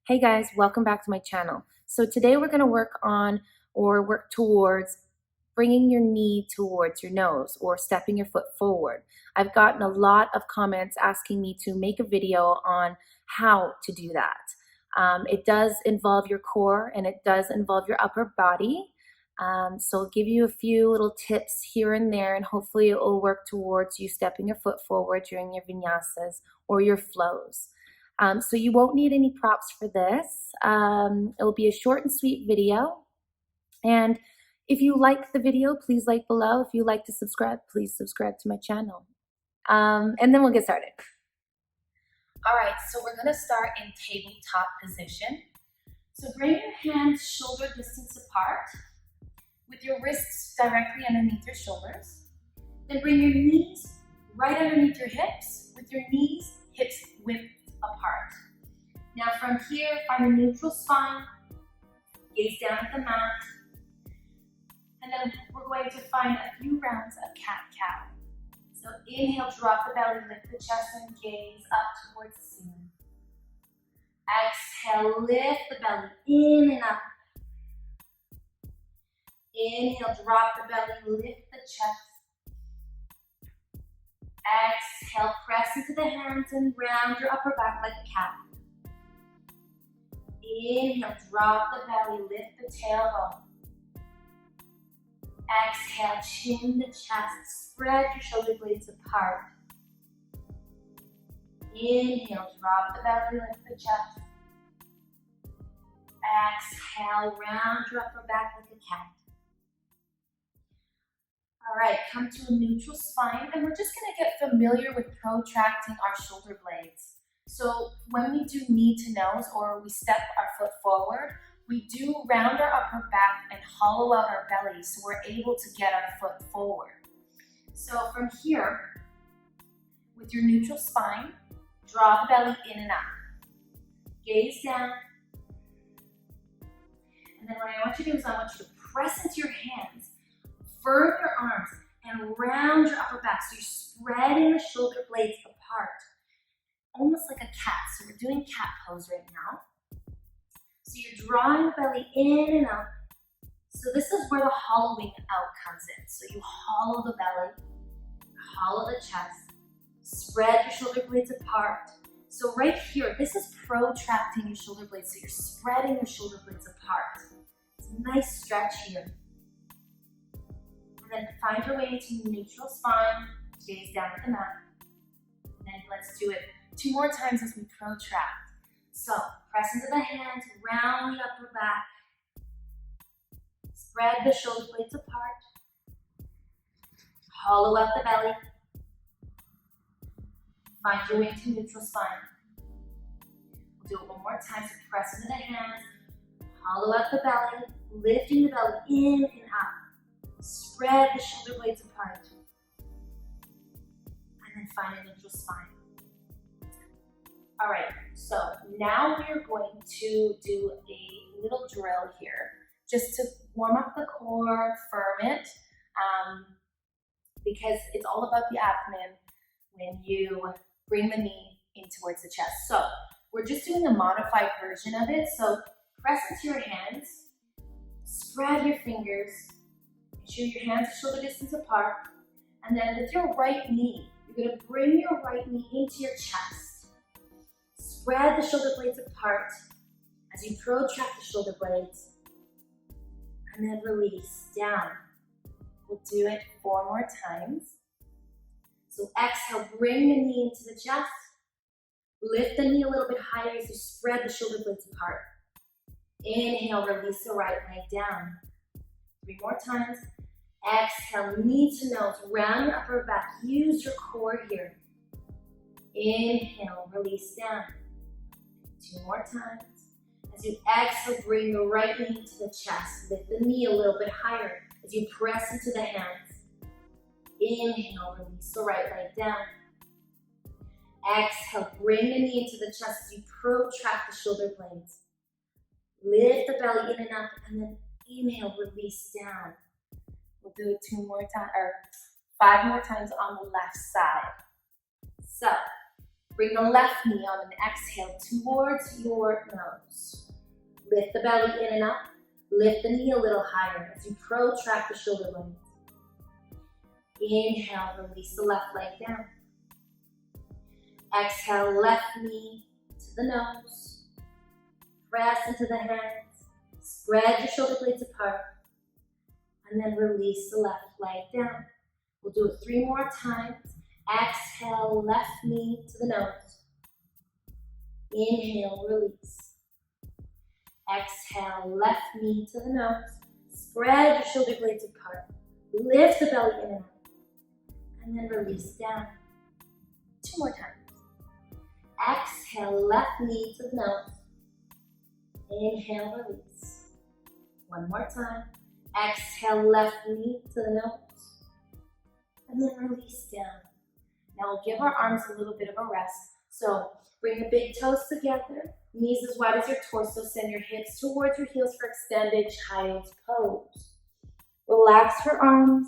Hey guys, welcome back to my channel. So today we're gonna work towards bringing your knee towards your nose or stepping your foot forward. I've gotten a lot of comments asking me to make a video on how to do that. It does involve your core and it does involve your upper body. So I'll give you a few little tips here and there, and hopefully it will work towards you stepping your foot forward during your vinyasas or your flows. So you won't need any props for this. It will be a short and sweet video. And if you like the video, please like below. If you like to subscribe, please subscribe to my channel. And then we'll get started. All right, so we're gonna start in tabletop position. So bring your hands shoulder distance apart with your wrists directly underneath your shoulders. Then bring your knees right underneath your hips with your knees, hips width apart. Now from here, find a neutral spine, gaze down at the mat, and then we're going to find a few rounds of cat-cow. So inhale, drop the belly, lift the chest and gaze up towards the ceiling. Exhale, lift the belly in and up. Inhale, drop the belly, lift the chest. Exhale, press into the hands and round your upper back like a cat. Inhale, drop the belly, lift the tailbone. Exhale, chin the chest, spread your shoulder blades apart. Inhale, drop the belly, lift the chest. Exhale, round your upper back like a cat. All right, come to a neutral spine, and we're just gonna get familiar with protracting our shoulder blades. So when we do knee to nose or we step our foot forward, we do round our upper back and hollow out our belly so we're able to get our foot forward. So from here, with your neutral spine, draw the belly in and up. Gaze down. And then what I want you to do is I want you to press into your hands, firm your arms, and round your upper back. So you're spreading the shoulder blades apart, almost like a cat. So we're doing cat pose right now. So you're drawing the belly in and out. So this is where the hollowing out comes in. So you hollow the belly, hollow the chest, spread your shoulder blades apart. So right here, this is protracting your shoulder blades. So you're spreading your shoulder blades apart. It's a nice stretch here. And then find your way into neutral spine, gaze down at the mat. And then let's do it 2 more times as we protract. So press into the hands, round the upper back. Spread the shoulder blades apart. Hollow out the belly. Find your way into neutral spine. We'll do it 1 more time. So press into the hands, hollow out the belly, lifting the belly in and up. Spread the shoulder blades apart. And then find a neutral spine. All right, so now we're going to do a little drill here, just to warm up the core, firm it, because it's all about the abdomen when you bring the knee in towards the chest. So we're just doing a modified version of it. So press into your hands, spread your fingers, make sure your hands are shoulder distance apart, and then with your right knee, you're gonna bring your right knee into your chest. Spread the shoulder blades apart as you protract the shoulder blades, and then release down. We'll do it 4 more times. So exhale, bring the knee into the chest. Lift the knee a little bit higher as you spread the shoulder blades apart. Inhale, release the right leg down. 3 more times. Exhale, knee to nose, round your upper back. Use your core here. Inhale, release down. 2 more times. As you exhale, bring your right knee to the chest. Lift the knee a little bit higher as you press into the hands. Inhale, release the right leg down. Exhale, bring the knee into the chest as you protract the shoulder blades. Lift the belly in and up, and then inhale, release down. We'll do it 2 more times, or 5 more times on the left side. So Bring the left knee on an exhale towards your nose. Lift the belly in and up. Lift the knee a little higher as you protract the shoulder blades. Inhale, release the left leg down. Exhale, left knee to the nose. Press into the hands. Spread your shoulder blades apart. And then release the left leg down. We'll do it 3 more times. Exhale, left knee to the nose. Inhale, release. Exhale, left knee to the nose. Spread your shoulder blades apart. Lift the belly in and up. And then release down. 2 more times. Exhale, left knee to the nose. Inhale, release. 1 more time. Exhale, left knee to the nose. And then release down. Now we'll give our arms a little bit of a rest. So bring the big toes together. Knees as wide as your torso. Send your hips towards your heels for extended child's pose. Relax your arms.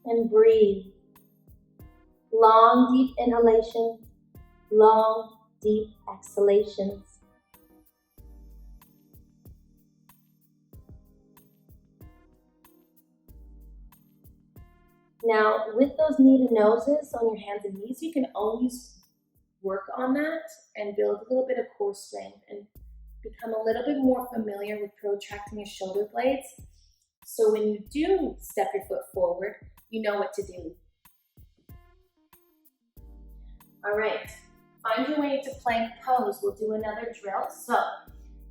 And breathe. Long, deep inhalations. Long, deep exhalations. Now, with those knee to noses on your hands and knees, you can always work on that and build a little bit of core strength and become a little bit more familiar with protracting your shoulder blades. So when you do step your foot forward, you know what to do. All right, find your way into plank pose. We'll do another drill. So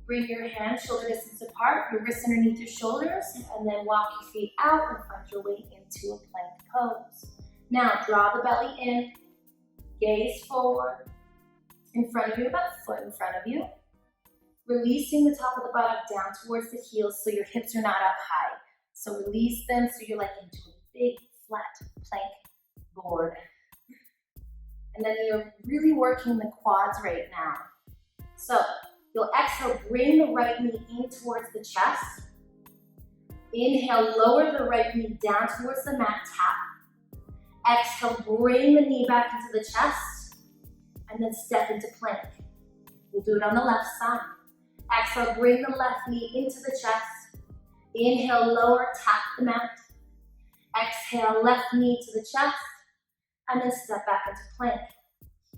bring your hands shoulder distance apart, your wrists underneath your shoulders, and then walk your feet out and find your way into a plank pose. Now draw the belly in, gaze forward, in front of you, about a foot in front of you. Releasing the top of the buttock down towards the heels so your hips are not up high. So release them so you're like into a big flat plank board. And then you're really working the quads right now. So you'll exhale, bring the right knee in towards the chest. Inhale, lower the right knee down towards the mat, tap. Exhale, bring the knee back into the chest, and then step into plank. We'll do it on the left side. Exhale, bring the left knee into the chest. Inhale, lower, tap the mat. Exhale, left knee to the chest, and then step back into plank.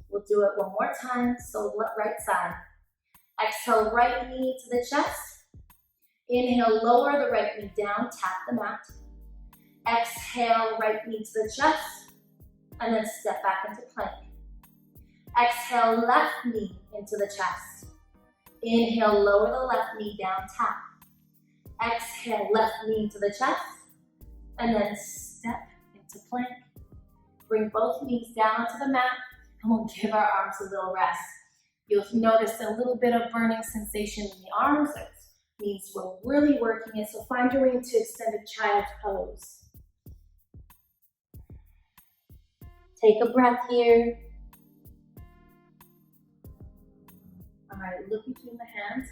We'll do it 1 more time, so right side. Exhale, right knee to the chest. Inhale, lower the right knee down, tap the mat. Exhale, right knee to the chest, and then step back into plank. Exhale, left knee into the chest. Inhale, lower the left knee down, tap. Exhale, left knee to the chest, and then step into plank. Bring both knees down onto the mat, and we'll give our arms a little rest. You'll notice a little bit of burning sensation in the arms. That means we're really working it. So find your way into extended child's pose. Take a breath here. All right, look between the hands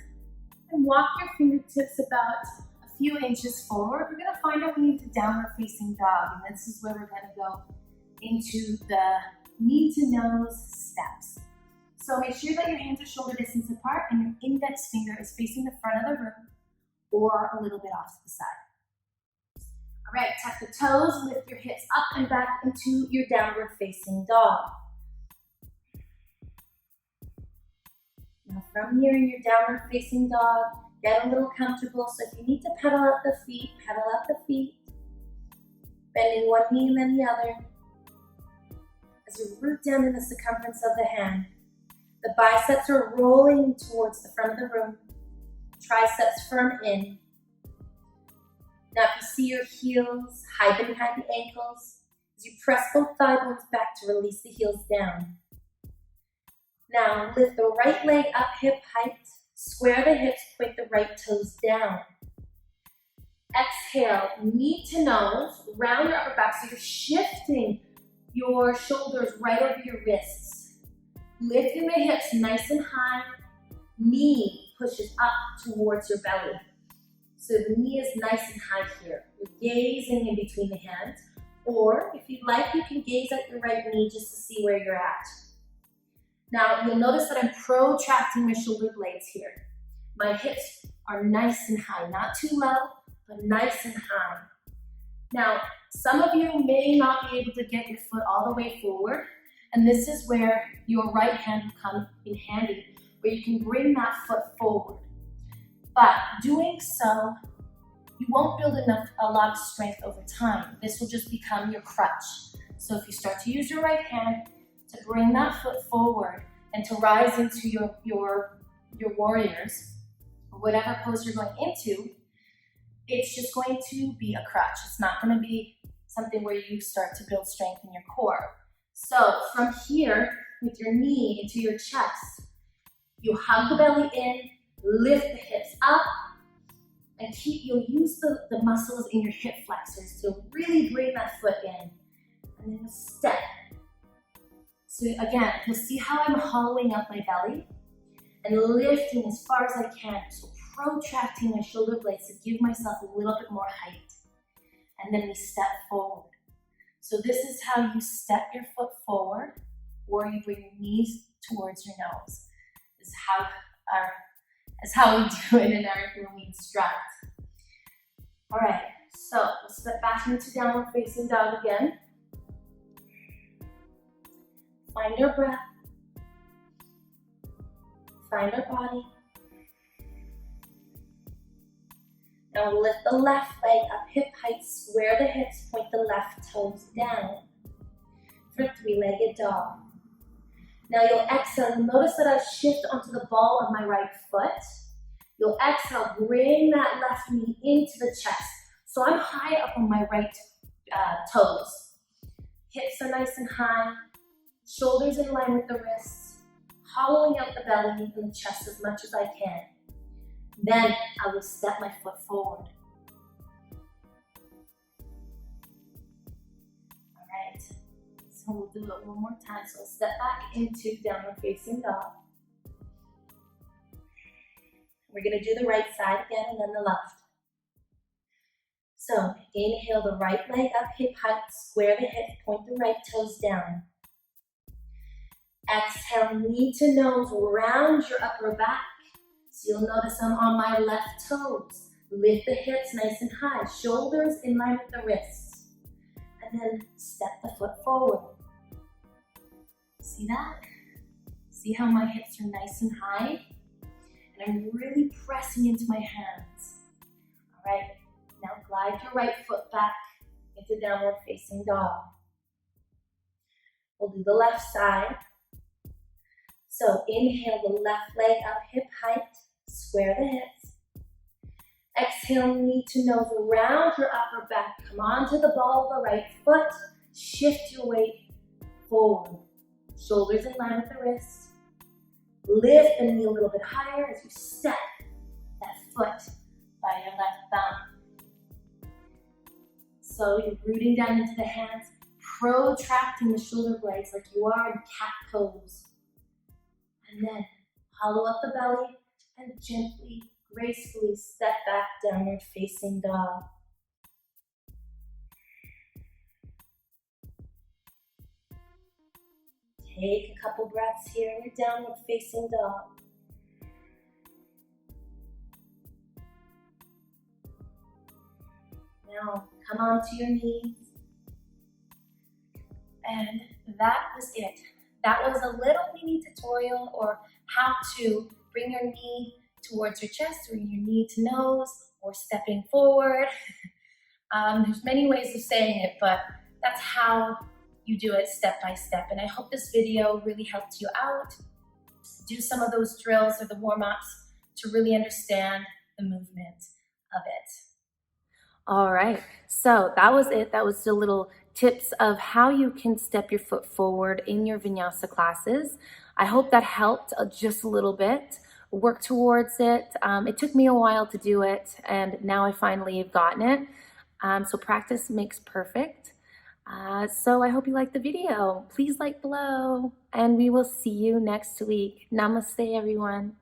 and walk your fingertips about a few inches forward. We're gonna find our way into downward facing dog, and this is where we're gonna go into the knee to nose steps. So make sure that your hands are shoulder distance apart and your index finger is facing the front of the room or a little bit off to the side. All right, tuck the toes, lift your hips up and back into your downward facing dog. Now from here in your downward facing dog, get a little comfortable. So if you need to pedal up the feet, pedal up the feet. Bending one knee and then the other. As you root down in the circumference of the hand, the biceps are rolling towards the front of the room. Triceps firm in. Now if you see your heels, hide them behind the ankles. As you press both thigh bones back to release the heels down. Now lift the right leg up hip height. Square the hips, point the right toes down. Exhale, knee to nose, round your upper back so you're shifting your shoulders right over your wrists. Lifting the hips nice and high. Knee pushes up towards your belly. So the knee is nice and high here. You're gazing in between the hands. Or if you'd like, you can gaze at your right knee just to see where you're at. Now, you'll notice that I'm protracting my shoulder blades here. My hips are nice and high, not too low, but nice and high. Now, some of you may not be able to get your foot all the way forward, and this is where your right hand will come in handy, where you can bring that foot forward. But doing so, you won't build a lot of strength over time. This will just become your crutch. So if you start to use your right hand to bring that foot forward and to rise into your warriors, or whatever pose you're going into, it's just going to be a crutch. It's not going to be something where you start to build strength in your core. So from here, with your knee into your chest, you hug the belly in, lift the hips up, and you'll use the muscles in your hip flexors to really bring that foot in. And then you'll step. So again, you'll see how I'm hollowing out my belly and lifting as far as I can. So protracting my shoulder blades to give myself a little bit more height. And then we step forward. So this is how you step your foot forward, or you bring your knees towards your nose. This is how we do it in our when we instruct. All right, so we'll step back into downward facing dog again. Find our breath. Find our body. Now lift the left leg up hip height, square the hips, point the left toes down for three-legged dog. Now you'll exhale, you'll notice that I shift onto the ball of my right foot. You'll exhale, bring that left knee into the chest. So I'm high up on my right toes. Hips are nice and high, shoulders in line with the wrists, hollowing out the belly and the chest as much as I can. Then I will step my foot forward. All right, so we'll do it one more time. So step back into downward facing dog. We're gonna do the right side again and then the left. So inhale the right leg up hip height, square the hip, point the right toes down. Exhale, knee to nose, round your upper back. So you'll notice I'm on my left toes. Lift the hips nice and high, shoulders in line with the wrists. And then step the foot forward. See that? See how my hips are nice and high? And I'm really pressing into my hands. All right, now glide your right foot back into downward facing dog. We'll do the left side. So inhale the left leg up hip height, square the hips. Exhale, knee to nose, around your upper back. Come onto the ball of the right foot. Shift your weight forward. Shoulders in line with the wrist. Lift the knee a little bit higher as you step that foot by your left thumb. So you're rooting down into the hands, protracting the shoulder blades like you are in cat pose. And then hollow up the belly and gently, gracefully step back downward facing dog. Take a couple breaths here in your downward facing dog. Now come onto your knees. And that was it. That was a little mini tutorial or how to bring your knee towards your chest or your knee to nose or stepping forward. There's many ways of saying it, but that's how you do it step by step. And I hope this video really helped you out. Do some of those drills or the warm-ups to really understand the movement of it. All right, so that was it. That was the little tips of how you can step your foot forward in your vinyasa classes. I hope that helped just a little bit. Work towards it. It took me a while to do it, and now I finally have gotten it. So practice makes perfect. So I hope you liked the video. Please like below, and we will see you next week. Namaste, everyone.